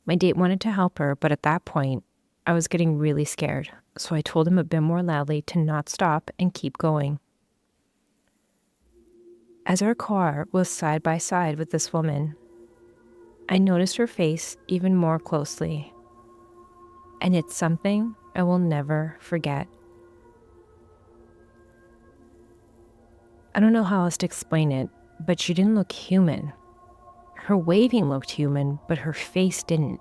My date wanted to help her, but at that point, I was getting really scared, so I told him a bit more loudly to not stop and keep going. As our car was side by side with this woman, I noticed her face even more closely, and it's something I will never forget. I don't know how else to explain it, but she didn't look human. Her waving looked human, but her face didn't.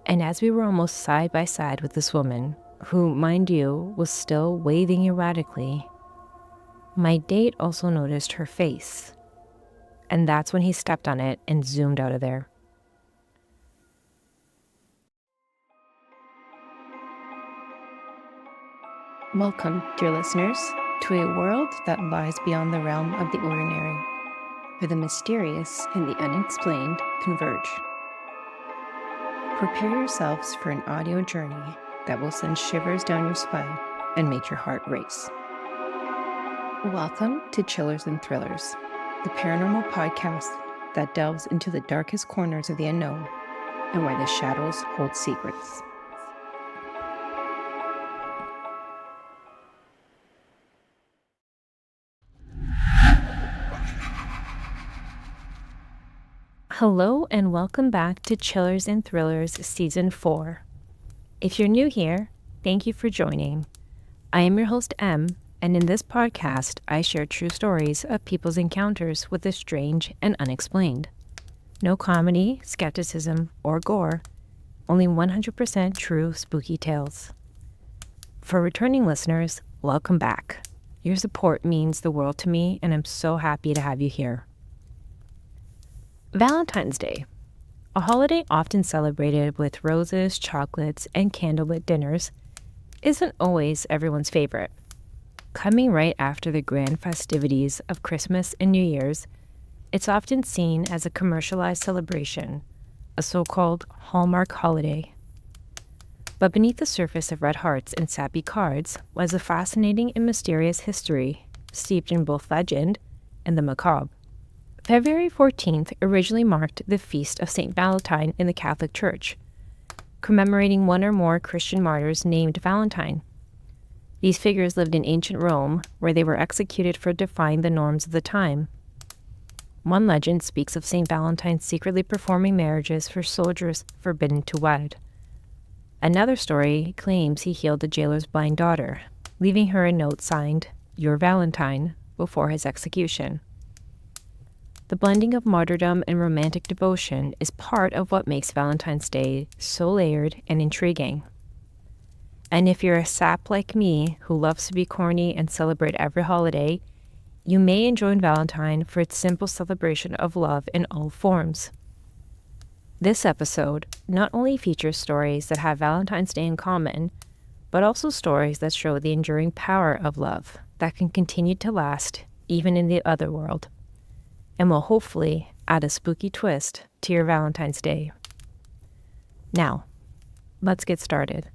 And as we were almost side by side with this woman, who, mind you, was still waving erratically, my date also noticed her face. And that's when he stepped on it and zoomed out of there. Welcome, dear listeners, to a world that lies beyond the realm of the ordinary, where the mysterious and the unexplained converge. Prepare yourselves for an audio journey that will send shivers down your spine and make your heart race. Welcome to Chillers and Thrillers, the paranormal podcast that delves into the darkest corners of the unknown and where the shadows hold secrets. Hello and welcome back to Chillers and Thrillers Season 4. If you're new here, thank you for joining. I am your host, Em, and in this podcast, I share true stories of people's encounters with the strange and unexplained. No comedy, skepticism, or gore, only 100% true spooky tales. For returning listeners, welcome back. Your support means the world to me, and I'm so happy to have you here. Valentine's Day, a holiday often celebrated with roses, chocolates, and candlelit dinners, isn't always everyone's favorite. Coming right after the grand festivities of Christmas and New Year's, it's often seen as a commercialized celebration, a so-called Hallmark holiday. But beneath the surface of red hearts and sappy cards was a fascinating and mysterious history, steeped in both legend and the macabre. February 14th originally marked the feast of St. Valentine in the Catholic Church, commemorating one or more Christian martyrs named Valentine. These figures lived in ancient Rome, where they were executed for defying the norms of the time. One legend speaks of St. Valentine secretly performing marriages for soldiers forbidden to wed. Another story claims he healed the jailer's blind daughter, leaving her a note signed, "Your Valentine," before his execution. The blending of martyrdom and romantic devotion is part of what makes Valentine's Day so layered and intriguing. And if you're a sap like me who loves to be corny and celebrate every holiday, you may enjoy Valentine for its simple celebration of love in all forms. This episode not only features stories that have Valentine's Day in common, but also stories that show the enduring power of love that can continue to last even in the other world, and will hopefully add a spooky twist to your Valentine's Day. Now, let's get started.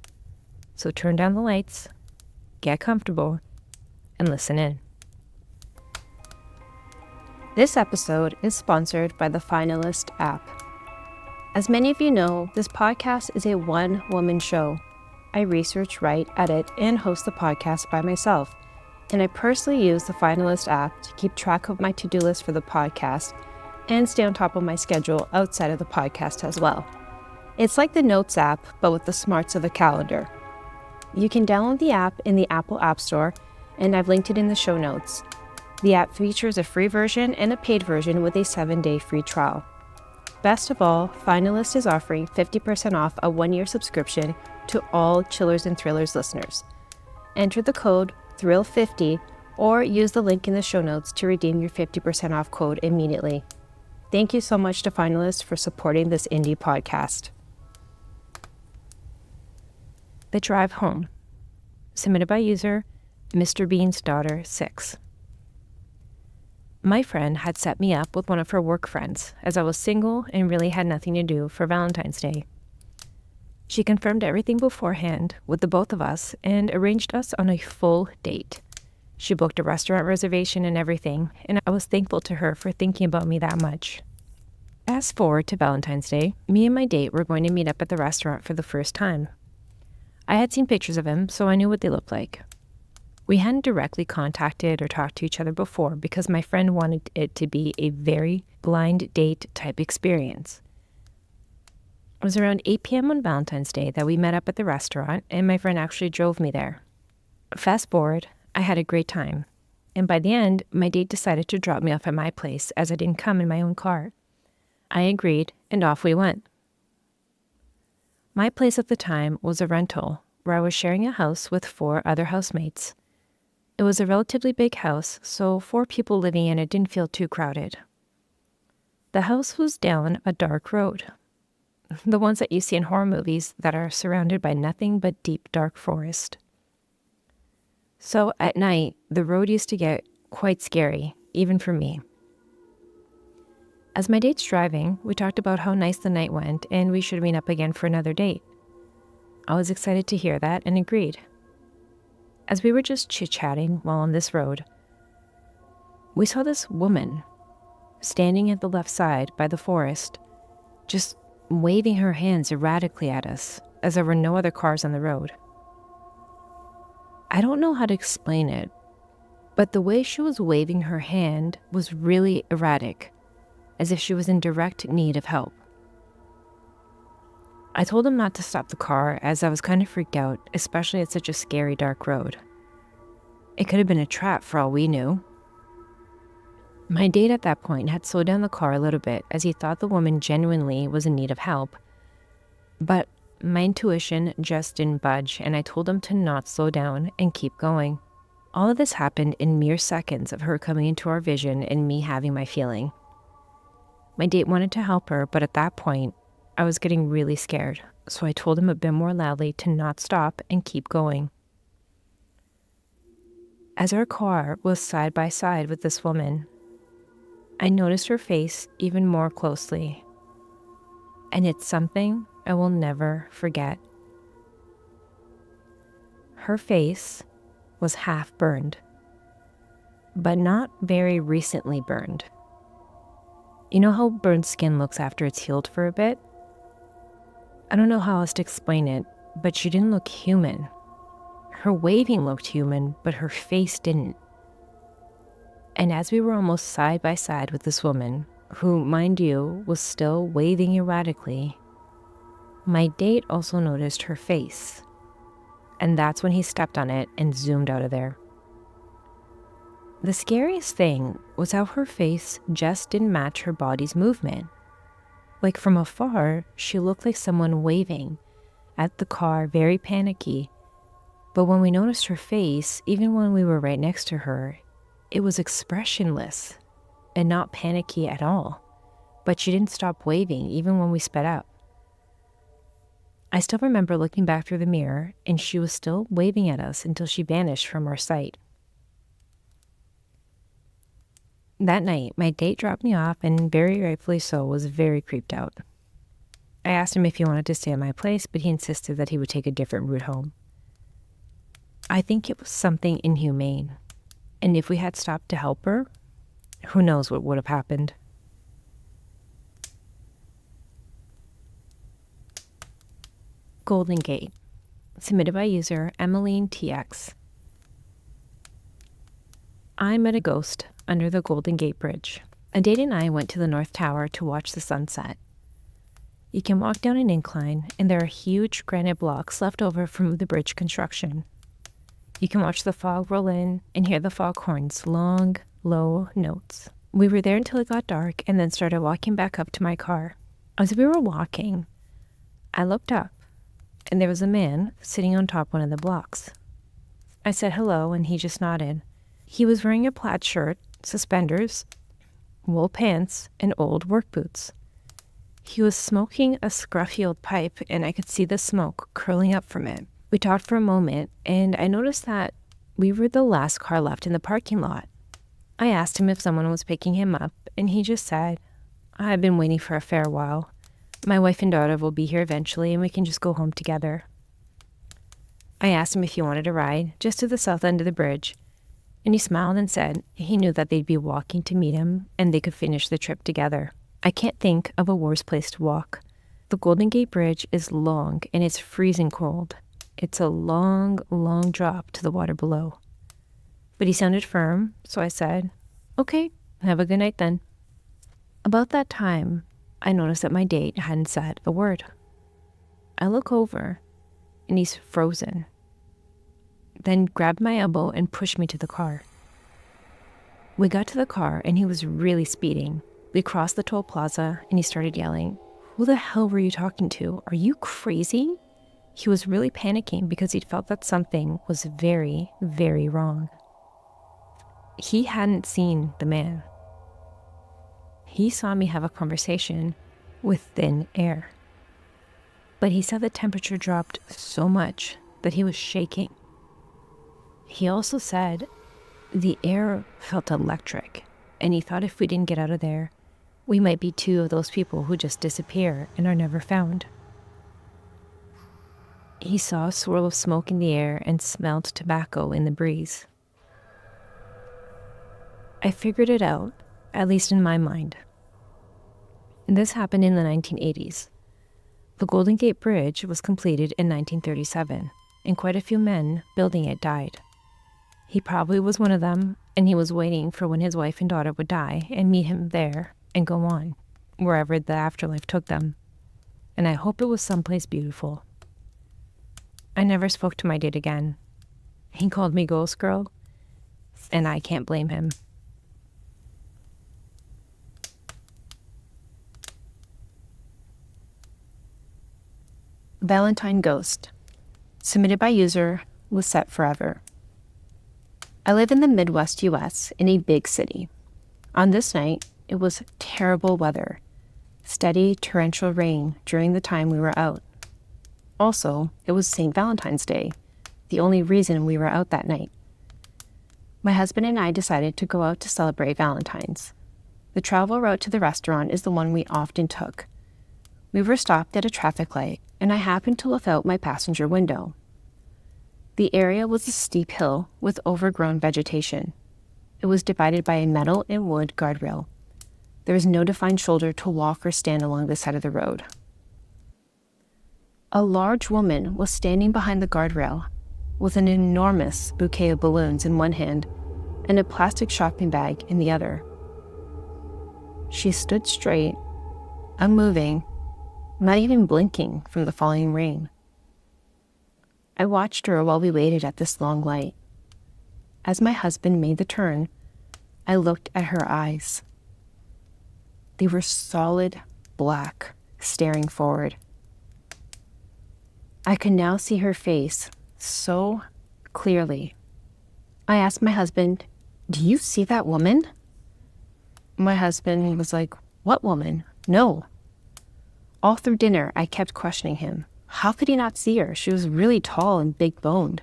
So turn down the lights, get comfortable, and listen in. This episode is sponsored by the Finalist app. As many of you know, this podcast is a one-woman show. I research, write, edit, and host the podcast by myself. And I personally use the Finalist app to keep track of my to-do list for the podcast and stay on top of my schedule outside of the podcast as well. It's like the Notes app, but with the smarts of a calendar. You can download the app in the Apple App Store, and I've linked it in the show notes. The app features a free version and a paid version with a 7-day free trial. Best of all, Finalist is offering 50% off a 1-year subscription to all Chillers and Thrillers listeners. Enter the code Thrill50 or use the link in the show notes to redeem your 50% off code immediately. Thank you so much to Finalist for supporting this indie podcast. The Drive Home, submitted by user Mr. Bean's Daughter 6. My friend had set me up with one of her work friends, as I was single and really had nothing to do for Valentine's Day. She confirmed everything beforehand with the both of us and arranged us on a full date. She booked a restaurant reservation and everything, and I was thankful to her for thinking about me that much. Fast forward to Valentine's Day, me and my date were going to meet up at the restaurant for the first time. I had seen pictures of him, so I knew what they looked like. We hadn't directly contacted or talked to each other before because my friend wanted it to be a very blind date type experience. It was around 8 p.m. on Valentine's Day that we met up at the restaurant, and my friend actually drove me there. Fast forward, I had a great time, and by the end, my date decided to drop me off at my place as I didn't come in my own car. I agreed, and off we went. My place at the time was a rental, where I was sharing a house with 4 other housemates. It was a relatively big house, so 4 people living in it didn't feel too crowded. The house was down a dark road, the ones that you see in horror movies that are surrounded by nothing but deep, dark forest. So at night, the road used to get quite scary, even for me. As my date's driving, we talked about how nice the night went and we should meet up again for another date. I was excited to hear that and agreed. As we were just chit-chatting while on this road, we saw this woman standing at the left side by the forest, just waving her hands erratically at us as there were no other cars on the road. I don't know how to explain it, but the way she was waving her hand was really erratic, as if she was in direct need of help. I told him not to stop the car as I was kind of freaked out, especially at such a scary dark road. It could have been a trap for all we knew. My date at that point had slowed down the car a little bit as he thought the woman genuinely was in need of help. But my intuition just didn't budge, and I told him to not slow down and keep going. All of this happened in mere seconds of her coming into our vision and me having my feeling. My date wanted to help her, but at that point, I was getting really scared, so I told him a bit more loudly to not stop and keep going. As our car was side by side with this woman, I noticed her face even more closely, and it's something I will never forget. Her face was half burned, but not very recently burned. You know how burned skin looks after it's healed for a bit? I don't know how else to explain it, but she didn't look human. Her waving looked human, but her face didn't. And as we were almost side by side with this woman, who, mind you, was still waving erratically, my date also noticed her face. And that's when he stepped on it and zoomed out of there. The scariest thing was how her face just didn't match her body's movement. Like from afar, she looked like someone waving at the car, very panicky. But when we noticed her face, even when we were right next to her, it was expressionless and not panicky at all. But she didn't stop waving even when we sped up. I still remember looking back through the mirror, and she was still waving at us until she vanished from our sight. That night, my date dropped me off, and very rightfully so, was very creeped out. I asked him if he wanted to stay at my place, but he insisted that he would take a different route home. I think it was something inhumane, and if we had stopped to help her, who knows what would have happened. Golden Gate, submitted by user Emmeline TX. I met a ghost under the Golden Gate Bridge. A date and I went to the North Tower to watch the sunset. You can walk down an incline, and there are huge granite blocks left over from the bridge construction. You can watch the fog roll in and hear the foghorn's long, low notes. We were there until it got dark and then started walking back up to my car. As we were walking, I looked up, and there was a man sitting on top one of the blocks. I said hello, and he just nodded. He was wearing a plaid shirt, suspenders, wool pants, and old work boots. He was smoking a scruffy old pipe, and I could see the smoke curling up from it. We talked for a moment, and I noticed that we were the last car left in the parking lot. I asked him if someone was picking him up, and he just said, "I've been waiting for a fair while. My wife and daughter will be here eventually, and we can just go home together." I asked him if he wanted a ride, just to the south end of the bridge, and he smiled and said he knew that they'd be walking to meet him, and they could finish the trip together. I can't think of a worse place to walk. The Golden Gate Bridge is long and it's freezing cold. It's a long, long drop to the water below. But he sounded firm, so I said, "Okay, have a good night then." About that time, I noticed that my date hadn't said a word. I look over, and he's frozen. Then grabbed my elbow and pushed me to the car. We got to the car, and he was really speeding. We crossed the toll plaza, and he started yelling, "Who the hell were you talking to? Are you crazy?" He was really panicking because he'd felt that something was very, very wrong. He hadn't seen the man. He saw me have a conversation with thin air. But he said the temperature dropped so much that he was shaking. He also said the air felt electric, and he thought if we didn't get out of there, we might be two of those people who just disappear and are never found. He saw a swirl of smoke in the air and smelled tobacco in the breeze. I figured it out, at least in my mind. This happened in the 1980s. The Golden Gate Bridge was completed in 1937, and quite a few men building it died. He probably was one of them, and he was waiting for when his wife and daughter would die and meet him there and go on, wherever the afterlife took them. And I hope it was someplace beautiful. I never spoke to my date again. He called me Ghost Girl, and I can't blame him. Valentine Ghost, submitted by user was set forever. I live in the Midwest US in a big city. On this night, it was terrible weather, steady torrential rain during the time we were out. Also, it was St. Valentine's Day, the only reason we were out that night. My husband and I decided to go out to celebrate Valentine's. The travel route to the restaurant is the one we often took. We were stopped at a traffic light, and I happened to look out my passenger window. The area was a steep hill with overgrown vegetation. It was divided by a metal and wood guardrail. There was no defined shoulder to walk or stand along the side of the road. A large woman was standing behind the guardrail with an enormous bouquet of balloons in one hand and a plastic shopping bag in the other. She stood straight, unmoving, not even blinking from the falling rain. I watched her while we waited at this long light. As my husband made the turn, I looked at her eyes. They were solid black, staring forward. I could now see her face so clearly. I asked my husband, "Do you see that woman?" My husband was like, "What woman? No." All through dinner, I kept questioning him. How could he not see her? She was really tall and big-boned.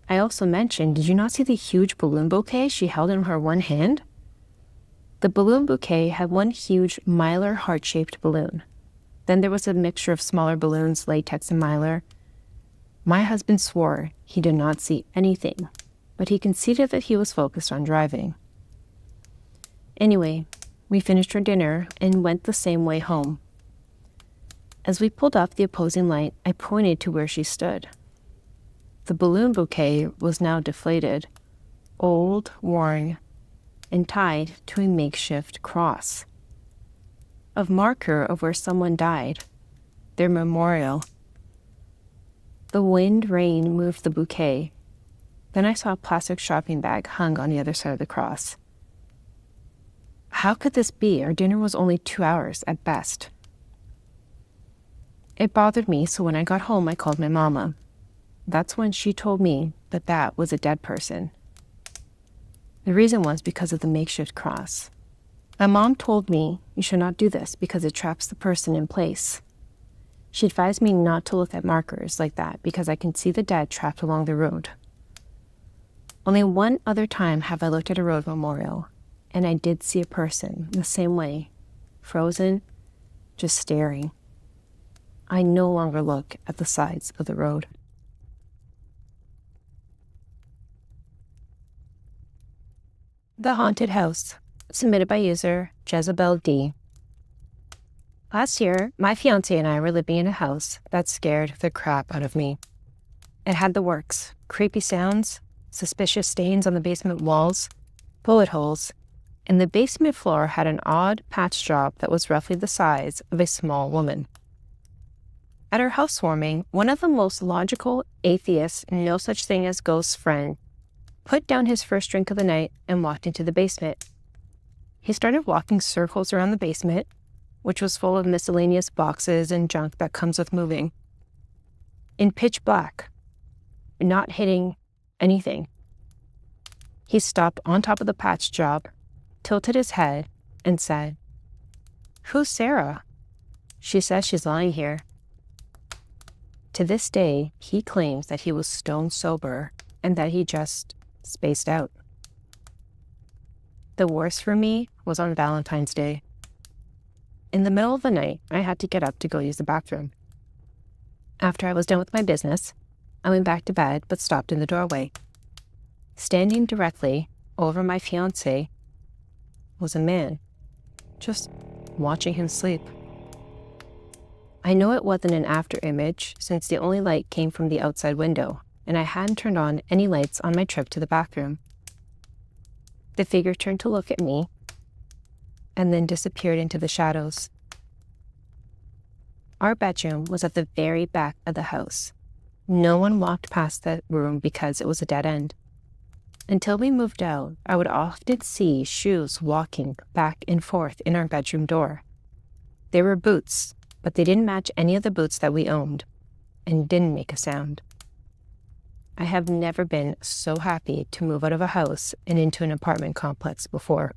I also mentioned, "Did you not see the huge balloon bouquet she held in her one hand?" The balloon bouquet had one huge mylar heart-shaped balloon. Then there was a mixture of smaller balloons, latex and mylar. My husband swore he did not see anything, but he conceded that he was focused on driving. Anyway, we finished our dinner and went the same way home. As we pulled up the opposing light, I pointed to where she stood. The balloon bouquet was now deflated, old, worn, and tied to a makeshift cross. A marker of where someone died, their memorial. The wind rain moved the bouquet. Then I saw a plastic shopping bag hung on the other side of the cross. How could this be? Our dinner was only 2 hours at best. It bothered me, so when I got home, I called my mama. That's when she told me that that was a dead person. The reason was because of the makeshift cross. My mom told me you should not do this because it traps the person in place. She advised me not to look at markers like that because I can see the dead trapped along the road. Only one other time have I looked at a road memorial, and I did see a person the same way, frozen, just staring. I no longer look at the sides of the road. The Haunted House, submitted by user Jezebel D. Last year, my fiance and I were living in a house that scared the crap out of me. It had the works: creepy sounds, suspicious stains on the basement walls, bullet holes, and the basement floor had an odd patch job that was roughly the size of a small woman. At our housewarming, one of the most logical, atheist, no such thing as ghosts friend put down his first drink of the night and walked into the basement. He started walking circles around the basement, which was full of miscellaneous boxes and junk that comes with moving. In pitch black, not hitting anything. He stopped on top of the patch job, tilted his head, and said, "Who's Sarah? She says she's lying here." To this day, he claims that he was stone sober and that he just spaced out. The worst for me was on Valentine's Day. In the middle of the night, I had to get up to go use the bathroom. After I was done with my business, I went back to bed but stopped in the doorway. Standing directly over my fiancé was a man, just watching him sleep. I know it wasn't an after image since the only light came from the outside window, and I hadn't turned on any lights on my trip to the bathroom. The figure turned to look at me and then disappeared into the shadows. Our bedroom was at the very back of the house. No one walked past that room because it was a dead end. Until we moved out, I would often see shoes walking back and forth in our bedroom door. They were boots, but they didn't match any of the boots that we owned and didn't make a sound. I have never been so happy to move out of a house and into an apartment complex before.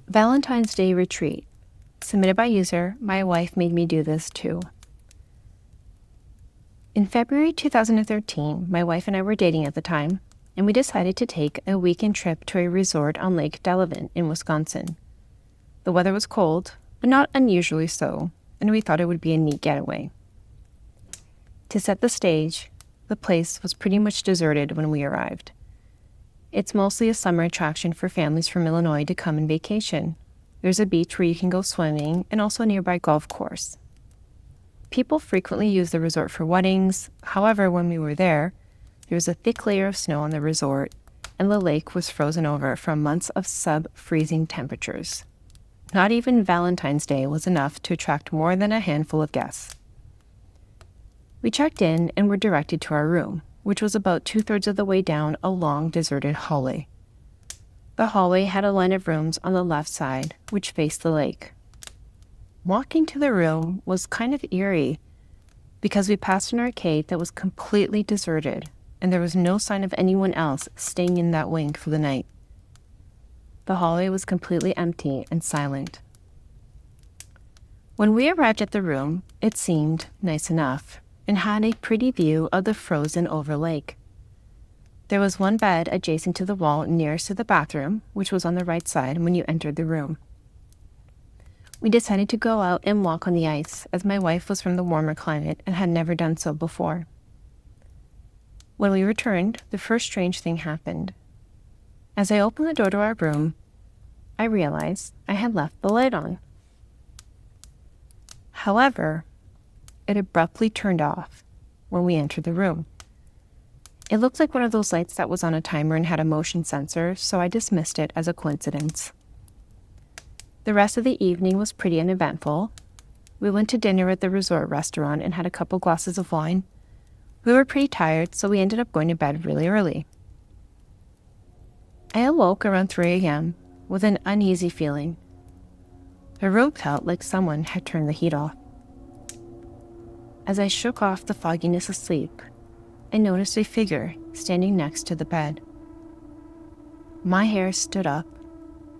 Valentine's Day Retreat. Submitted by user, "My wife made me do this too." In February 2013, my wife and I were dating at the time, and we decided to take a weekend trip to a resort on Lake Delavan in Wisconsin. The weather was cold, but not unusually so, and we thought it would be a neat getaway. To set the stage, the place was pretty much deserted when we arrived. It's mostly a summer attraction for families from Illinois to come and vacation. There's a beach where you can go swimming and also a nearby golf course. People frequently use the resort for weddings. However, when we were there was a thick layer of snow on the resort, and the lake was frozen over from months of sub-freezing temperatures. Not even Valentine's Day was enough to attract more than a handful of guests. We checked in and were directed to our room, which was about 2/3 of the way down a long, deserted hallway. The hallway had a line of rooms on the left side, which faced the lake. Walking to the room was kind of eerie because we passed an arcade that was completely deserted, and there was no sign of anyone else staying in that wing for the night. The hallway was completely empty and silent. When we arrived at the room, it seemed nice enough and had a pretty view of the frozen over lake. There was one bed adjacent to the wall nearest to the bathroom, which was on the right side when you entered the room. We decided to go out and walk on the ice, as my wife was from the warmer climate and had never done so before. When we returned, the first strange thing happened. As I opened the door to our room, I realized I had left the light on. However, it abruptly turned off when we entered the room. It looked like one of those lights that was on a timer and had a motion sensor, so I dismissed it as a coincidence. The rest of the evening was pretty uneventful. We went to dinner at the resort restaurant and had a couple glasses of wine. We were pretty tired, so we ended up going to bed really early. I awoke around 3 a.m. with an uneasy feeling. The room felt like someone had turned the heat off. As I shook off the fogginess of sleep, I noticed a figure standing next to the bed. My hair stood up,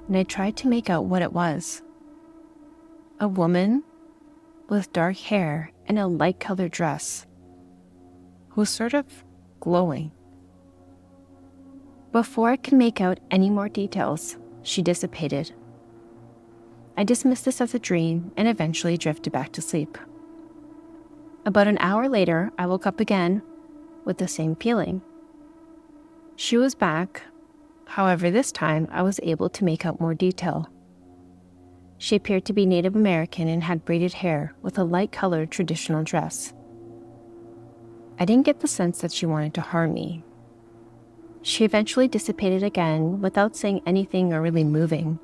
and I tried to make out what it was. A woman with dark hair and a light-colored dress, who was sort of glowing. Before I could make out any more details, she dissipated. I dismissed this as a dream and eventually drifted back to sleep. About an hour later, I woke up again with the same feeling. She was back. However, this time I was able to make out more detail. She appeared to be Native American and had braided hair with a light-colored traditional dress. I didn't get the sense that she wanted to harm me. She eventually dissipated again without saying anything or really moving.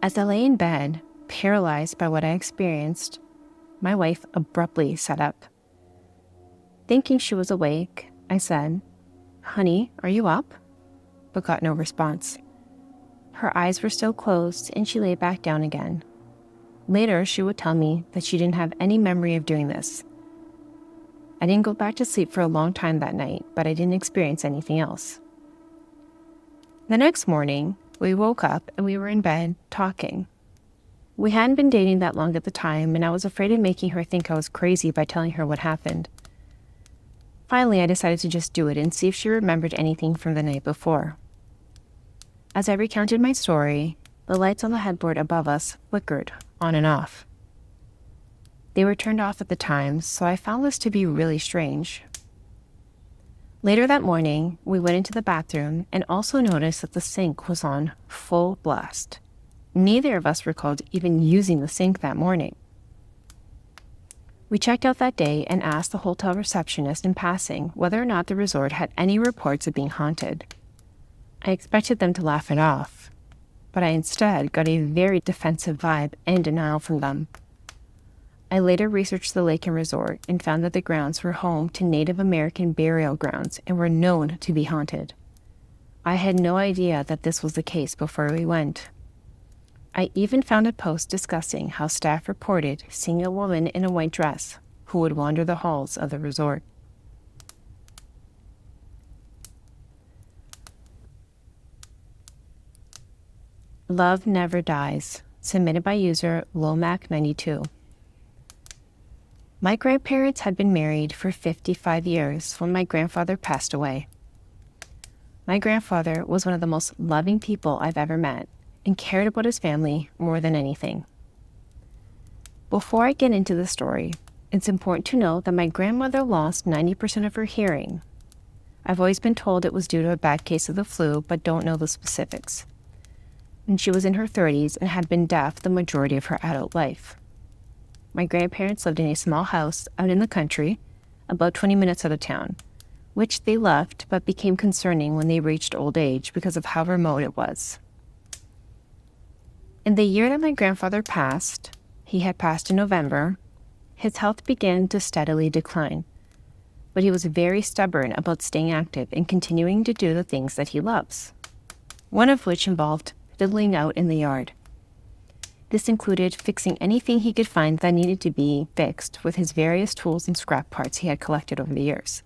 As I lay in bed, paralyzed by what I experienced, my wife abruptly sat up. Thinking she was awake, I said, "Honey, are you up?" But got no response. Her eyes were still closed and she lay back down again. Later, she would tell me that she didn't have any memory of doing this. I didn't go back to sleep for a long time that night, but I didn't experience anything else. The next morning, we woke up and we were in bed talking. We hadn't been dating that long at the time, and I was afraid of making her think I was crazy by telling her what happened. Finally, I decided to just do it and see if she remembered anything from the night before. As I recounted my story, the lights on the headboard above us flickered on and off. They were turned off at the time, so I found this to be really strange. Later that morning, we went into the bathroom and also noticed that the sink was on full blast. Neither of us recalled even using the sink that morning. We checked out that day and asked the hotel receptionist in passing whether or not the resort had any reports of being haunted. I expected them to laugh it off, but I instead got a very defensive vibe and denial from them. I later researched the lake and resort and found that the grounds were home to Native American burial grounds and were known to be haunted. I had no idea that this was the case before we went. I even found a post discussing how staff reported seeing a woman in a white dress who would wander the halls of the resort. Love Never Dies, submitted by user Lomac92. My grandparents had been married for 55 years when my grandfather passed away. My grandfather was one of the most loving people I've ever met and cared about his family more than anything. Before I get into the story, it's important to note that my grandmother lost 90% of her hearing. I've always been told it was due to a bad case of the flu, but don't know the specifics. And she was in her 30s and had been deaf the majority of her adult life. My grandparents lived in a small house out in the country, about 20 minutes out of town, which they loved but became concerning when they reached old age because of how remote it was. In the year that my grandfather passed, he had passed in November, his health began to steadily decline, but he was very stubborn about staying active and continuing to do the things that he loves, one of which involved fiddling out in the yard. This included fixing anything he could find that needed to be fixed with his various tools and scrap parts he had collected over the years.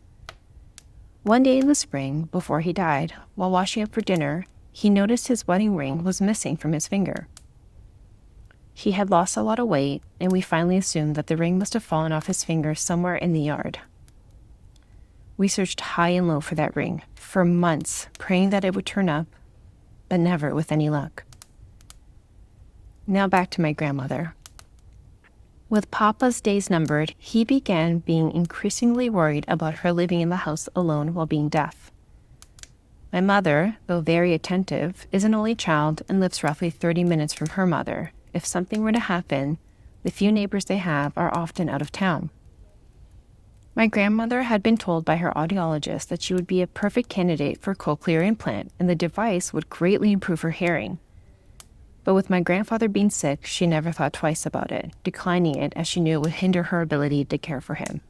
One day in the spring, before he died, while washing up for dinner, he noticed his wedding ring was missing from his finger. He had lost a lot of weight, and we finally assumed that the ring must have fallen off his finger somewhere in the yard. We searched high and low for that ring for months, praying that it would turn up, but never with any luck. Now back to my grandmother. With Papa's days numbered, he began being increasingly worried about her living in the house alone while being deaf. My mother, though very attentive, is an only child and lives roughly 30 minutes from her mother. If something were to happen, the few neighbors they have are often out of town. My grandmother had been told by her audiologist that she would be a perfect candidate for a cochlear implant and the device would greatly improve her hearing. But with my grandfather being sick, she never thought twice about it, declining it as she knew it would hinder her ability to care for him.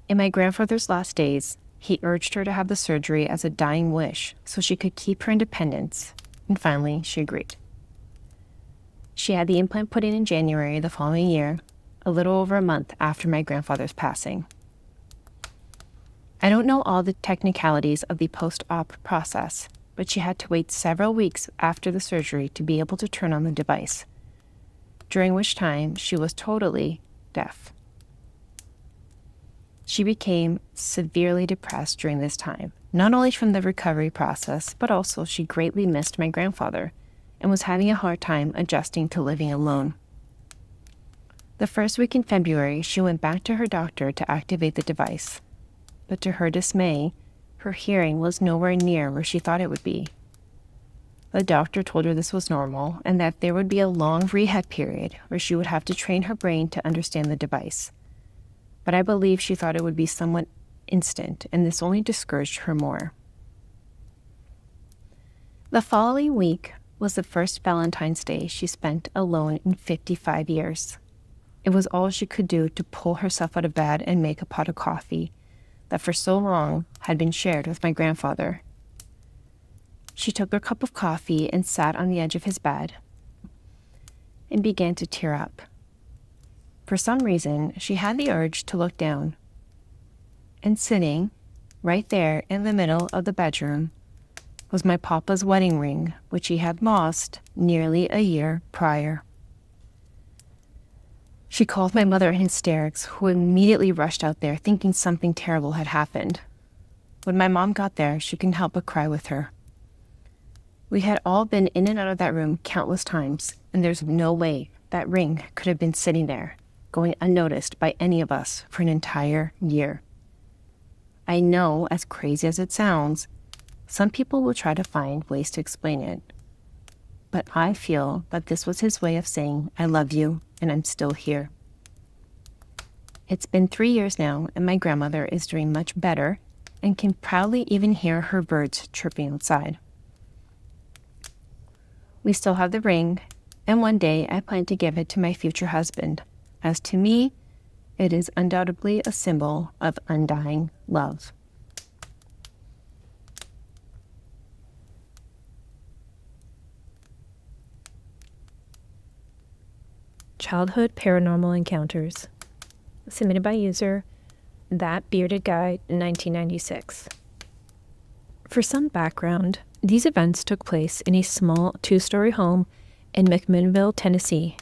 In my grandfather's last days, he urged her to have the surgery as a dying wish so she could keep her independence, and finally she agreed. She had the implant put in January the following year, a little over a month after my grandfather's passing. I don't know all the technicalities of the post-op process, but she had to wait several weeks after the surgery to be able to turn on the device, during which time she was totally deaf. She became severely depressed during this time, not only from the recovery process, but also she greatly missed my grandfather and was having a hard time adjusting to living alone. The first week in February, she went back to her doctor to activate the device, but to her dismay, Her hearing was nowhere near where she thought it would be. The doctor told her this was normal and that there would be a long rehab period where she would have to train her brain to understand the device. But I believe she thought it would be somewhat instant, and this only discouraged her more. The following week was the first Valentine's Day she spent alone in 55 years. It was all she could do to pull herself out of bed and make a pot of coffee that for so long had been shared with my grandfather. She took her cup of coffee and sat on the edge of his bed and began to tear up. For some reason, she had the urge to look down. And sitting right there in the middle of the bedroom was my papa's wedding ring, which he had lost nearly a year prior. She called my mother in hysterics, who immediately rushed out there thinking something terrible had happened. When my mom got there, she couldn't help but cry with her. We had all been in and out of that room countless times, and there's no way that ring could have been sitting there, going unnoticed by any of us for an entire year. I know, as crazy as it sounds, some people will try to find ways to explain it. But I feel that this was his way of saying, I love you, and I'm still here. It's been 3 years now, and my grandmother is doing much better and can proudly even hear her birds chirping outside. We still have the ring, and one day I plan to give it to my future husband, as to me, it is undoubtedly a symbol of undying love. Childhood Paranormal Encounters. Submitted by user That Bearded Guy in 1996. For some background, these events took place in a small 2-story home in McMinnville, Tennessee.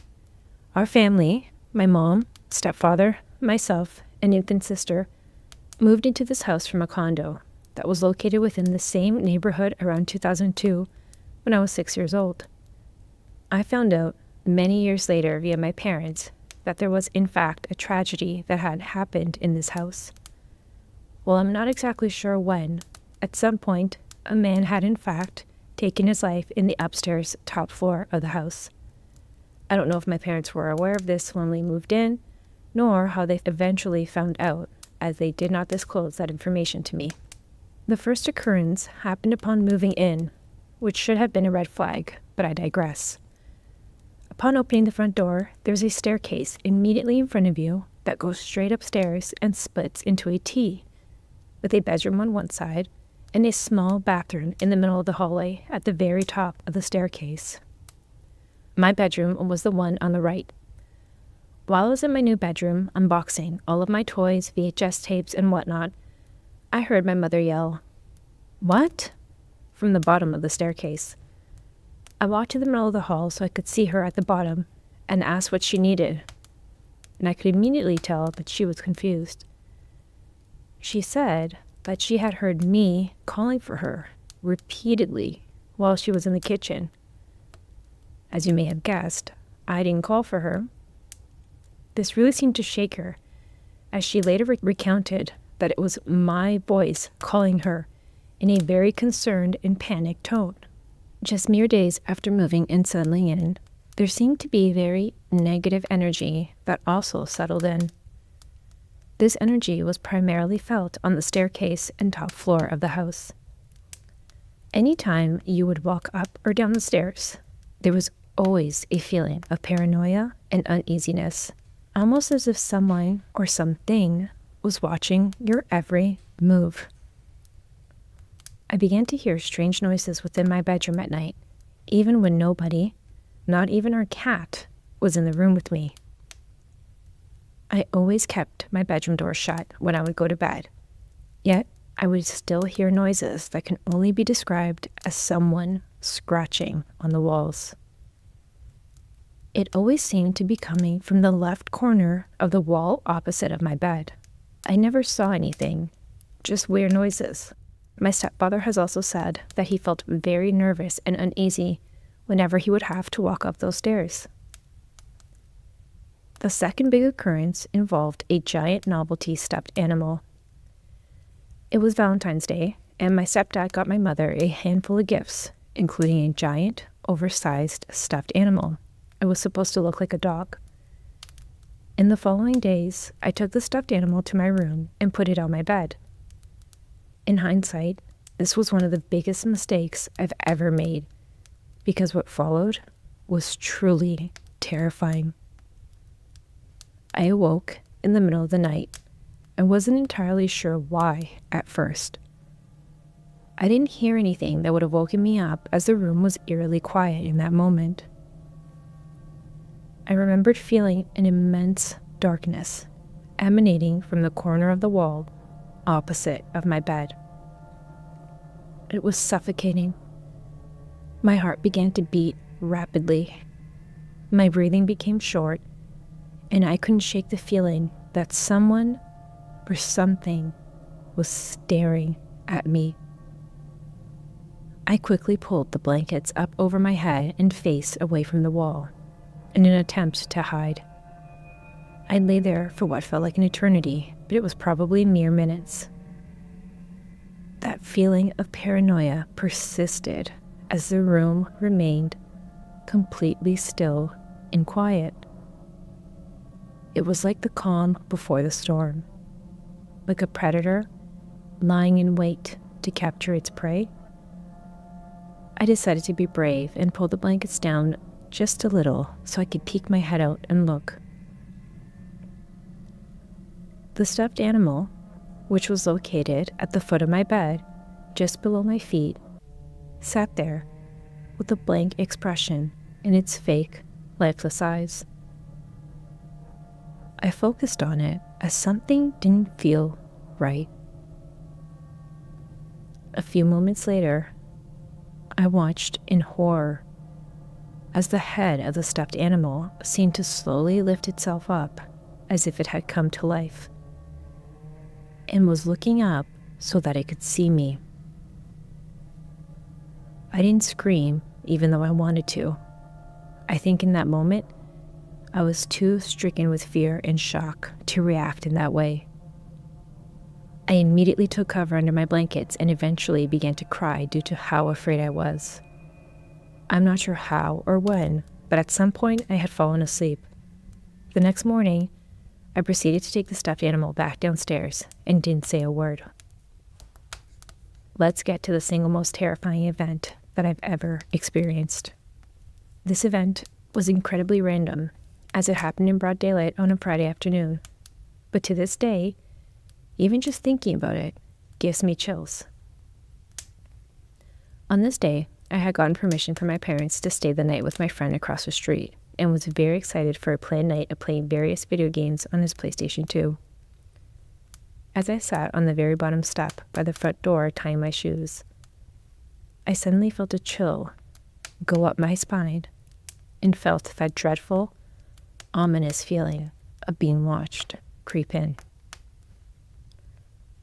Our family, my mom, stepfather, myself, and infant sister, moved into this house from a condo that was located within the same neighborhood around 2002 when I was 6 years old. I found out many years later via my parents that there was in fact a tragedy that had happened in this house. While I'm not exactly sure when, at some point a man had in fact taken his life in the upstairs top floor of the house. I don't know if my parents were aware of this when we moved in, nor how they eventually found out, as they did not disclose that information to me. The first occurrence happened upon moving in, which should have been a red flag, but I digress. Upon opening the front door, there's a staircase immediately in front of you that goes straight upstairs and splits into a T, with a bedroom on one side and a small bathroom in the middle of the hallway at the very top of the staircase. My bedroom was the one on the right. While I was in my new bedroom, unboxing all of my toys, VHS tapes, and whatnot, I heard my mother yell, "What?" from the bottom of the staircase. I walked to the middle of the hall so I could see her at the bottom and asked what she needed, and I could immediately tell that she was confused. She said that she had heard me calling for her repeatedly while she was in the kitchen. As you may have guessed, I didn't call for her. This really seemed to shake her, as she later recounted that it was my voice calling her in a very concerned and panicked tone. Just mere days after moving and settling in, there seemed to be very negative energy that also settled in. This energy was primarily felt on the staircase and top floor of the house. Anytime you would walk up or down the stairs, there was always a feeling of paranoia and uneasiness, almost as if someone or something was watching your every move. I began to hear strange noises within my bedroom at night, even when nobody, not even our cat, was in the room with me. I always kept my bedroom door shut when I would go to bed, yet I would still hear noises that can only be described as someone scratching on the walls. It always seemed to be coming from the left corner of the wall opposite of my bed. I never saw anything, just weird noises. My stepfather has also said that he felt very nervous and uneasy whenever he would have to walk up those stairs. The second big occurrence involved a giant novelty stuffed animal. It was Valentine's Day, and my stepdad got my mother a handful of gifts, including a giant, oversized stuffed animal. It was supposed to look like a dog. In the following days, I took the stuffed animal to my room and put it on my bed. In hindsight, this was one of the biggest mistakes I've ever made, because what followed was truly terrifying. I awoke in the middle of the night. I wasn't entirely sure why at first. I didn't hear anything that would have woken me up, as the room was eerily quiet in that moment. I remembered feeling an immense darkness emanating from the corner of the wall opposite of my bed. It was suffocating. My heart began to beat rapidly. My breathing became short, and I couldn't shake the feeling that someone or something was staring at me. I quickly pulled the blankets up over my head and face away from the wall in an attempt to hide. I lay there for what felt like an eternity, but it was probably mere minutes. That feeling of paranoia persisted as the room remained completely still and quiet. It was like the calm before the storm, like a predator lying in wait to capture its prey. I decided to be brave and pulled the blankets down just a little so I could peek my head out and look. The stuffed animal, which was located at the foot of my bed, just below my feet, sat there with a blank expression in its fake, lifeless eyes. I focused on it as something didn't feel right. A few moments later, I watched in horror as the head of the stuffed animal seemed to slowly lift itself up as if it had come to life and was looking up so that it could see me. I didn't scream, even though I wanted to. I think in that moment, I was too stricken with fear and shock to react in that way. I immediately took cover under my blankets and eventually began to cry due to how afraid I was. I'm not sure how or when, but at some point I had fallen asleep. The next morning, I proceeded to take the stuffed animal back downstairs and didn't say a word. Let's get to the single most terrifying event that I've ever experienced. This event was incredibly random, as it happened in broad daylight on a Friday afternoon. But to this day, even just thinking about it gives me chills. On this day, I had gotten permission from my parents to stay the night with my friend across the street and was very excited for a planned night of playing various video games on his PlayStation 2. As I sat on the very bottom step by the front door tying my shoes, I suddenly felt a chill go up my spine and felt that dreadful, ominous feeling of being watched creep in.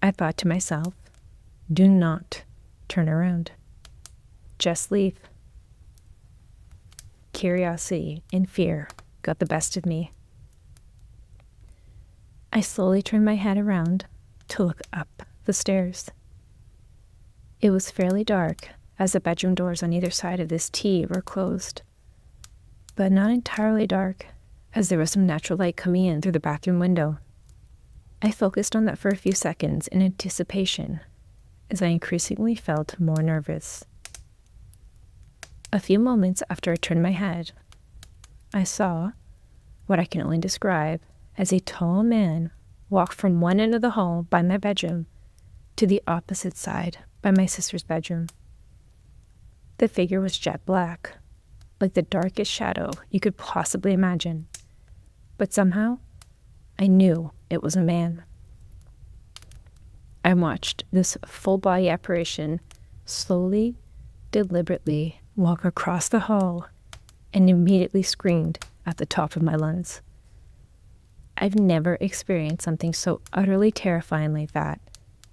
I thought to myself, do not turn around. Just leave. Curiosity and fear got the best of me. I slowly turned my head around to look up the stairs. It was fairly dark, as the bedroom doors on either side of this T were closed, but not entirely dark, as there was some natural light coming in through the bathroom window. I focused on that for a few seconds in anticipation, as I increasingly felt more nervous. A few moments after I turned my head, I saw what I can only describe as a tall man walk from one end of the hall by my bedroom to the opposite side by my sister's bedroom. The figure was jet black, like the darkest shadow you could possibly imagine, but somehow I knew it was a man. I watched this full-body apparition slowly, deliberately walk across the hall and immediately screamed at the top of my lungs. I've never experienced something so utterly terrifying like that,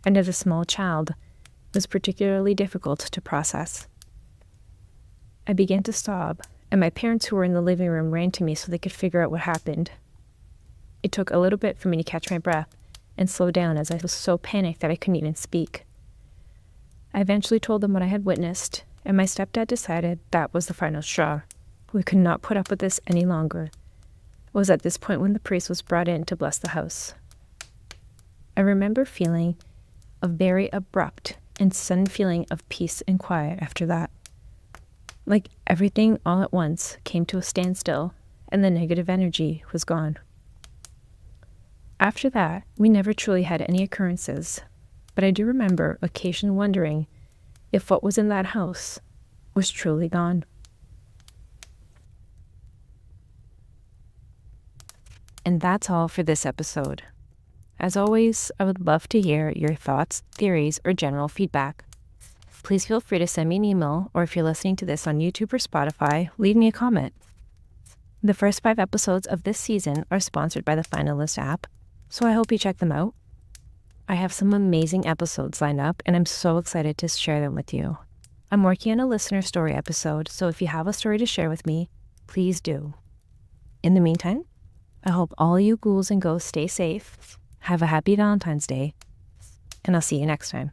and as a small child, it was particularly difficult to process. I began to sob, and my parents who were in the living room ran to me so they could figure out what happened. It took a little bit for me to catch my breath and slow down, as I was so panicked that I couldn't even speak. I eventually told them what I had witnessed, and my stepdad decided that was the final straw. We could not put up with this any longer. It was at this point when the priest was brought in to bless the house. I remember feeling a very abrupt and sudden feeling of peace and quiet after that. Like everything all at once came to a standstill and the negative energy was gone. After that, we never truly had any occurrences, but I do remember occasionally wondering if what was in that house was truly gone. And that's all for this episode. As always, I would love to hear your thoughts, theories, or general feedback. Please feel free to send me an email, or if you're listening to this on YouTube or Spotify, leave me a comment. The first 5 episodes of this season are sponsored by the Finalist app, so I hope you check them out. I have some amazing episodes lined up, and I'm so excited to share them with you. I'm working on a listener story episode, so if you have a story to share with me, please do. In the meantime, I hope all you ghouls and ghosts stay safe, have a happy Valentine's Day, and I'll see you next time.